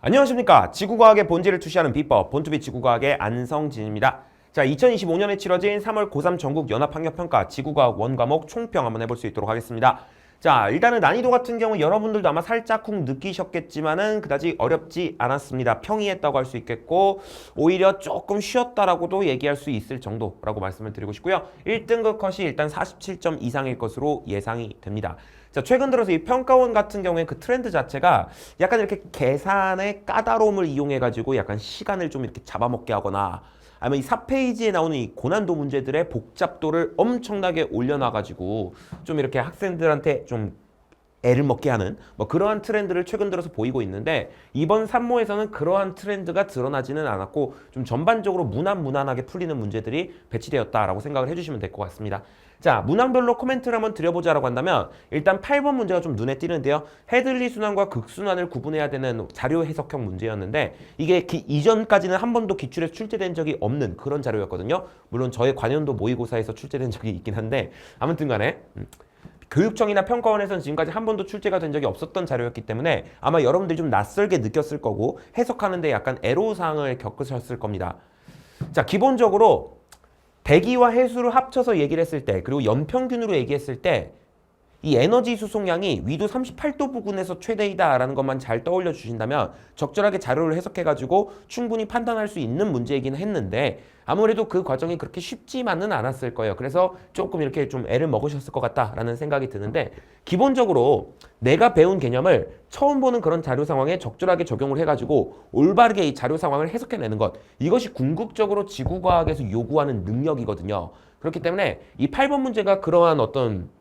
안녕하십니까. 지구과학의 본질을 투시하는 비법, 본투비 지구과학의 안성진입니다. 자, 2025년에 치러진 3월 고3 전국 연합학력평가 지구과학 원과목 총평 한번 해볼 수 있도록 하겠습니다. 자, 일단은 난이도 같은 경우 여러분들도 아마 살짝 쿵 느끼셨겠지만은 그다지 어렵지 않았습니다. 평이했다고 할 수 있겠고 오히려 조금 쉬웠다라고도 얘기할 수 있을 정도라고 말씀을 드리고 싶고요. 1등급 컷이 일단 47점 이상일 것으로 예상이 됩니다. 자, 최근 들어서 이 평가원 같은 경우에 그 트렌드 자체가 약간 이렇게 계산의 까다로움을 이용해가지고 약간 시간을 좀 이렇게 잡아먹게 하거나 아니면 이 4페이지에 나오는 이 고난도 문제들의 복잡도를 엄청나게 올려놔가지고 좀 이렇게 학생들한테 좀 애를 먹게 하는 뭐 그러한 트렌드를 최근 들어서 보이고 있는데 이번 산모에서는 그러한 트렌드가 드러나지는 않았고 좀 전반적으로 무난하게 풀리는 문제들이 배치되었다라고 생각을 해주시면 될 것 같습니다. 자, 문항별로 코멘트를 한번 드려보자라고 한다면 일단 8번 문제가 좀 눈에 띄는데요. 헤들리 순환과 극순환을 구분해야 되는 자료 해석형 문제였는데 이게 이전까지는 한 번도 기출에서 출제된 적이 없는 그런 자료였거든요. 물론 저의 관연도 모의고사에서 출제된 적이 있긴 한데 아무튼 간에 교육청이나 평가원에서는 지금까지 한 번도 출제가 된 적이 없었던 자료였기 때문에 아마 여러분들이 좀 낯설게 느꼈을 거고 해석하는데 약간 애로사항을 겪으셨을 겁니다. 자, 기본적으로 대기와 해수를 합쳐서 얘기를 했을 때 그리고 연평균으로 얘기했을 때 이 에너지 수송량이 위도 38도 부근에서 최대이다라는 것만 잘 떠올려 주신다면 적절하게 자료를 해석해가지고 충분히 판단할 수 있는 문제이긴 했는데 아무래도 그 과정이 그렇게 쉽지만은 않았을 거예요. 그래서 조금 이렇게 좀 애를 먹으셨을 것 같다라는 생각이 드는데 기본적으로 내가 배운 개념을 처음 보는 그런 자료 상황에 적절하게 적용을 해가지고 올바르게 이 자료 상황을 해석해내는 것 이것이 궁극적으로 지구과학에서 요구하는 능력이거든요. 그렇기 때문에 이 8번 문제가 그러한 어떤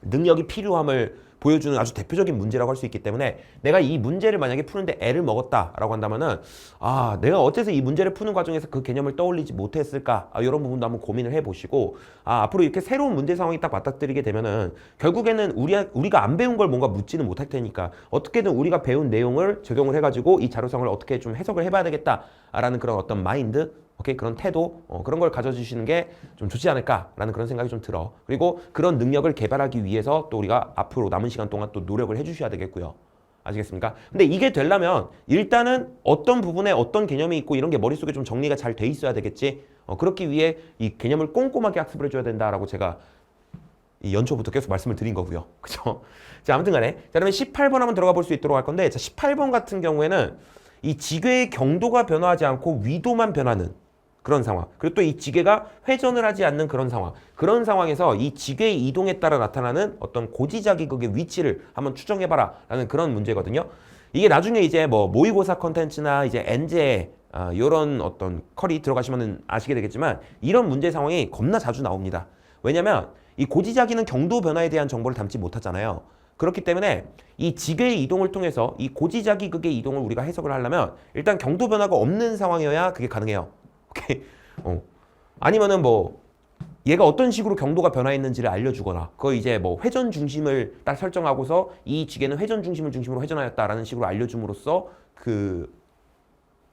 능력이 필요함을 보여주는 아주 대표적인 문제라고 할 수 있기 때문에 내가 이 문제를 만약에 푸는데 애를 먹었다라고 한다면은 내가 어째서 이 문제를 푸는 과정에서 그 개념을 떠올리지 못했을까 이런 부분도 한번 고민을 해보시고 앞으로 이렇게 새로운 문제 상황이 딱 맞닥뜨리게 되면은 결국에는 우리가 안 배운 걸 뭔가 묻지는 못할 테니까 어떻게든 우리가 배운 내용을 적용을 해가지고 이 자료상을 어떻게 좀 해석을 해봐야 되겠다라는 그런 어떤 마인드 오케이? 그런 태도, 그런 걸 가져주시는 게 좀 좋지 않을까라는 그런 생각이 좀 들어. 그리고 그런 능력을 개발하기 위해서 또 우리가 앞으로 남은 시간 동안 또 노력을 해주셔야 되겠고요. 아시겠습니까? 근데 이게 되려면 일단은 어떤 부분에 어떤 개념이 있고 이런 게 머릿속에 좀 정리가 잘 돼 있어야 되겠지. 그렇기 위해 이 개념을 꼼꼼하게 학습을 해줘야 된다라고 제가 이 연초부터 계속 말씀을 드린 거고요. 그죠? 자, 아무튼 간에. 자, 그러면 18번 한번 들어가 볼 수 있도록 할 건데, 자, 18번 같은 경우에는 이 지괴의 경도가 변화하지 않고 위도만 변하는 그런 상황. 그리고 또 이 지괴가 회전을 하지 않는 그런 상황. 그런 상황에서 이 지괴의 이동에 따라 나타나는 어떤 고지자기극의 위치를 한번 추정해봐라 라는 그런 문제거든요. 이게 나중에 이제 뭐 모의고사 컨텐츠나 이제 엔제 이런 어떤 컬이 들어가시면 아시게 되겠지만 이런 문제 상황이 겁나 자주 나옵니다. 왜냐면 이 고지자기는 경도 변화에 대한 정보를 담지 못하잖아요. 그렇기 때문에 이 지괴의 이동을 통해서 이 고지자기극의 이동을 우리가 해석을 하려면 일단 경도 변화가 없는 상황이어야 그게 가능해요. 오케이. 아니면은 뭐 얘가 어떤 식으로 경도가 변화했는지를 알려주거나 그거 이제 뭐 회전 중심을 딱 설정하고서 이 지게는 회전 중심을 중심으로 회전하였다라는 식으로 알려줌으로써 그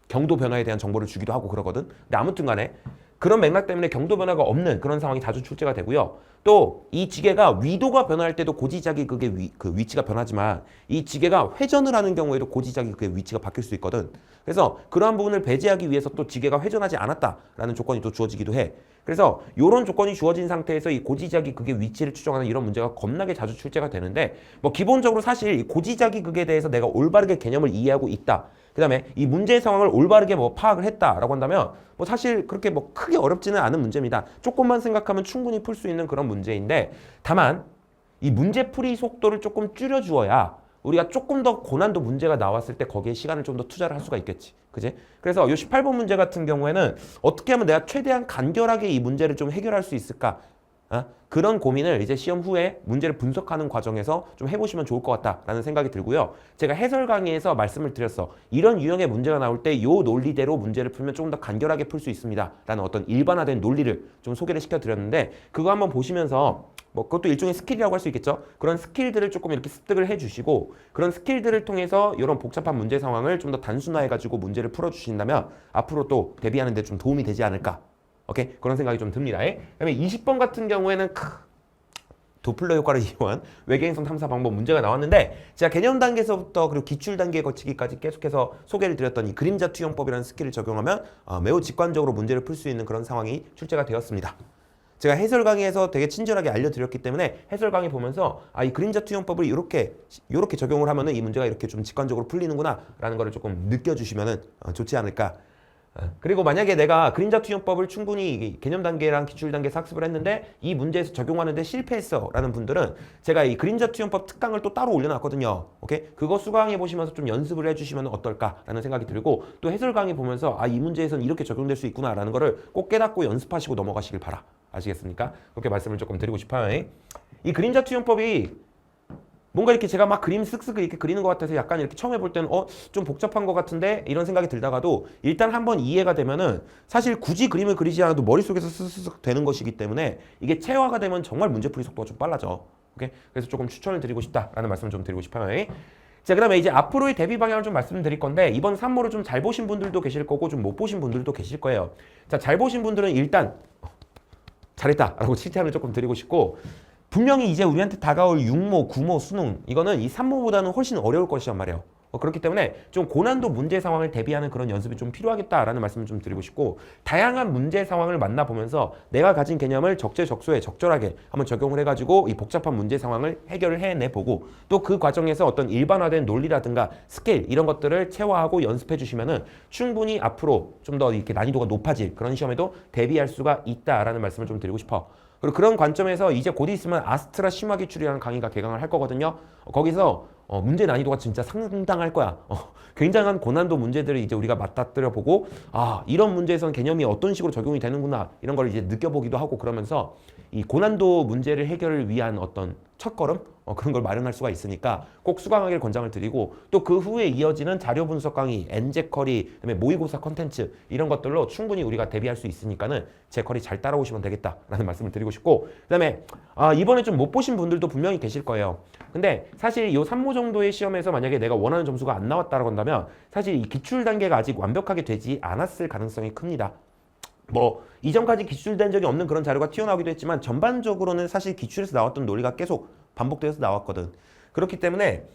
경도 변화에 대한 정보를 주기도 하고 그러거든. 근데 아무튼 간에 그런 맥락 때문에 경도 변화가 없는 그런 상황이 자주 출제가 되고요. 또 이 지게가 위도가 변화할 때도 고지자기극의 그 위치가 변하지만 이 지게가 회전을 하는 경우에도 고지자기극의 위치가 바뀔 수 있거든. 그래서 그러한 부분을 배제하기 위해서 또 지게가 회전하지 않았다라는 조건이 또 주어지기도 해. 그래서 이런 조건이 주어진 상태에서 이 고지자기극의 위치를 추정하는 이런 문제가 겁나게 자주 출제가 되는데 뭐 기본적으로 사실 이 고지자기극에 대해서 내가 올바르게 개념을 이해하고 있다. 그 다음에 이 문제의 상황을 올바르게 뭐 파악을 했다라고 한다면 뭐 사실 그렇게 뭐 크게 어렵지는 않은 문제입니다. 조금만 생각하면 충분히 풀 수 있는 그런 문제인데 다만 이 문제풀이 속도를 조금 줄여주어야 우리가 조금 더 고난도 문제가 나왔을 때 거기에 시간을 좀 더 투자를 할 수가 있겠지. 그지? 그래서 이 18번 문제 같은 경우에는 어떻게 하면 내가 최대한 간결하게 이 문제를 좀 해결할 수 있을까? 그런 고민을 이제 시험 후에 문제를 분석하는 과정에서 좀 해보시면 좋을 것 같다라는 생각이 들고요. 제가 해설 강의에서 말씀을 드렸어. 이런 유형의 문제가 나올 때 이 논리대로 문제를 풀면 조금 더 간결하게 풀 수 있습니다. 라는 어떤 일반화된 논리를 좀 소개를 시켜드렸는데 그거 한번 보시면서 뭐 그것도 일종의 스킬이라고 할 수 있겠죠. 그런 스킬들을 조금 이렇게 습득을 해주시고 그런 스킬들을 통해서 이런 복잡한 문제 상황을 좀 더 단순화해가지고 문제를 풀어주신다면 앞으로 또 대비하는 데 좀 도움이 되지 않을까. 오케이? 그런 생각이 좀 듭니다. 그다음에 20번 같은 경우에는 도플러 효과를 이용한 외계행성 탐사 방법 문제가 나왔는데 제가 개념 단계에서부터 그리고 기출 단계에 거치기까지 계속해서 소개를 드렸던 이 그림자 투영법이라는 스킬을 적용하면 매우 직관적으로 문제를 풀 수 있는 그런 상황이 출제가 되었습니다. 제가 해설 강의에서 되게 친절하게 알려드렸기 때문에 해설 강의 보면서 이 그림자 투영법을 이렇게 적용을 하면은 이 문제가 이렇게 좀 직관적으로 풀리는구나 라는 거를 조금 느껴주시면은 좋지 않을까. 그리고 만약에 내가 그림자 투영법을 충분히 개념 단계랑 기출 단계에서 학습을 했는데 이 문제에서 적용하는데 실패했어 라는 분들은 제가 이 그림자 투영법 특강을 또 따로 올려놨거든요. 오케이? 그거 수강해 보시면서 좀 연습을 해주시면 어떨까라는 생각이 들고 또 해설 강의 보면서 이 문제에서는 이렇게 적용될 수 있구나 라는 거를 꼭 깨닫고 연습하시고 넘어가시길 바라. 아시겠습니까? 그렇게 말씀을 조금 드리고 싶어요. 이 그림자 투영법이 뭔가 이렇게 제가 막 그림 쓱쓱 이렇게 그리는 것 같아서 약간 이렇게 처음 해볼 때는 좀 복잡한 것 같은데 이런 생각이 들다가도 일단 한번 이해가 되면은 사실 굳이 그림을 그리지 않아도 머릿속에서 스스스 되는 것이기 때문에 이게 체화가 되면 정말 문제풀이 속도가 좀 빨라져. 오케이? 그래서 조금 추천을 드리고 싶다라는 말씀을 좀 드리고 싶어요. 자, 그다음에 이제 앞으로의 대비 방향을 좀 말씀드릴 건데 이번 3모를 좀 잘 보신 분들도 계실 거고 좀 못 보신 분들도 계실 거예요. 자, 잘 보신 분들은 일단 잘했다라고 칭찬을 조금 드리고 싶고 분명히 이제 우리한테 다가올 6모, 9모, 수능 이거는 이 3모보다는 훨씬 어려울 것이란 말이에요. 그렇기 때문에 좀 고난도 문제 상황을 대비하는 그런 연습이 좀 필요하겠다라는 말씀을 좀 드리고 싶고 다양한 문제 상황을 만나보면서 내가 가진 개념을 적재적소에 적절하게 한번 적용을 해가지고 이 복잡한 문제 상황을 해결을 해내보고 또 그 과정에서 어떤 일반화된 논리라든가 스케일 이런 것들을 체화하고 연습해 주시면은 충분히 앞으로 좀 더 이렇게 난이도가 높아질 그런 시험에도 대비할 수가 있다라는 말씀을 좀 드리고 싶어. 그리고 그런 관점에서 이제 곧 있으면 아스트라 심화 기출이라는 강의가 개강을 할 거거든요. 거기서 문제 난이도가 진짜 상당할 거야. 굉장한 고난도 문제들을 이제 우리가 맞닥뜨려 보고 이런 문제에서는 개념이 어떤 식으로 적용이 되는구나 이런 걸 이제 느껴보기도 하고 그러면서 이 고난도 문제를 해결을 위한 어떤 첫걸음 그런 걸 마련할 수가 있으니까 꼭 수강하기를 권장을 드리고 또 그 후에 이어지는 자료 분석 강의, 엔제커리, 그다음에 모의고사 컨텐츠 이런 것들로 충분히 우리가 대비할 수 있으니까는 제 커리 잘 따라오시면 되겠다라는 말씀을 드리고 싶고 그다음에 이번에 좀 못 보신 분들도 분명히 계실 거예요. 근데 사실 이 3모 정도의 시험에서 만약에 내가 원하는 점수가 안 나왔다고 한다면 사실 이 기출 단계가 아직 완벽하게 되지 않았을 가능성이 큽니다. 이전까지 기출된 적이 없는 그런 자료가 튀어나오기도 했지만 전반적으로는 사실 기출에서 나왔던 논리가 계속 반복되어서 나왔거든. 그렇기 때문에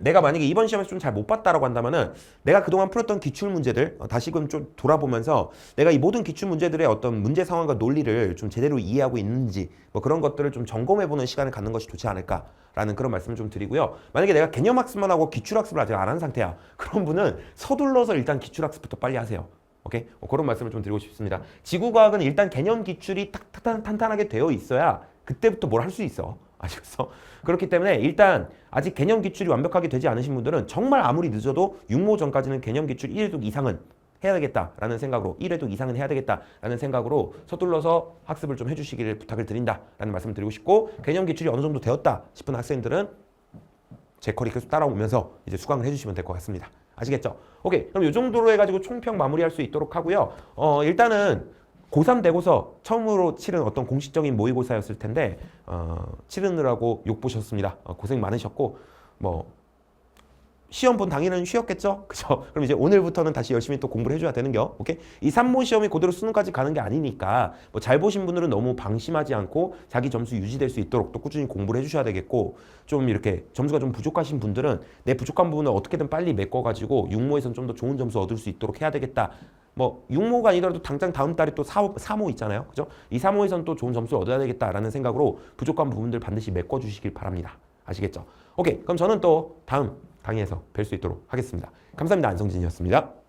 내가 만약에 이번 시험에서 좀 잘 못 봤다라고 한다면은 내가 그동안 풀었던 기출 문제들 다시금 좀 돌아보면서 내가 이 모든 기출 문제들의 어떤 문제 상황과 논리를 좀 제대로 이해하고 있는지 그런 것들을 좀 점검해보는 시간을 갖는 것이 좋지 않을까라는 그런 말씀을 좀 드리고요. 만약에 내가 개념학습만 하고 기출학습을 아직 안 한 상태야. 그런 분은 서둘러서 일단 기출학습부터 빨리 하세요. 오케이? 그런 말씀을 좀 드리고 싶습니다. 지구과학은 일단 개념 기출이 탄탄하게 되어 있어야 그때부터 뭘 할 수 있어. 아시겠어? 그렇기 때문에 일단 아직 개념 기출이 완벽하게 되지 않으신 분들은 정말 아무리 늦어도 6모 전까지는 개념 기출 1회독 이상은 해야 되겠다라는 생각으로 1회독 이상은 해야 되겠다라는 생각으로 서둘러서 학습을 좀 해주시기를 부탁을 드린다라는 말씀을 드리고 싶고 개념 기출이 어느 정도 되었다 싶은 학생들은 제 커리 계속 따라오면서 이제 수강을 해주시면 될 것 같습니다. 아시겠죠? 오케이. 그럼 이 정도로 해가지고 총평 마무리할 수 있도록 하고요. 일단은 고3 되고서 처음으로 치른 어떤 공식적인 모의고사였을 텐데 치르느라고 욕 보셨습니다. 고생 많으셨고 시험 본 당일은 쉬었겠죠? 그죠? 그럼 이제 오늘부터는 다시 열심히 또 공부를 해줘야 되는겨. 오케이? 이 3모 시험이 그대로 수능까지 가는 게 아니니까 잘 보신 분들은 너무 방심하지 않고 자기 점수 유지될 수 있도록 또 꾸준히 공부를 해주셔야 되겠고 좀 이렇게 점수가 좀 부족하신 분들은 내 부족한 부분을 어떻게든 빨리 메꿔가지고 6모에서는 좀 더 좋은 점수 얻을 수 있도록 해야 되겠다. 6모가 아니더라도 당장 다음 달에 또 4모 있잖아요. 그죠? 이 4모에서는 또 좋은 점수를 얻어야 되겠다라는 생각으로 부족한 부분들 반드시 메꿔주시길 바랍니다. 아시겠죠? 오케이. 그럼 저는 또 다음 강의에서 뵐 수 있도록 하겠습니다. 감사합니다. 안성진이었습니다.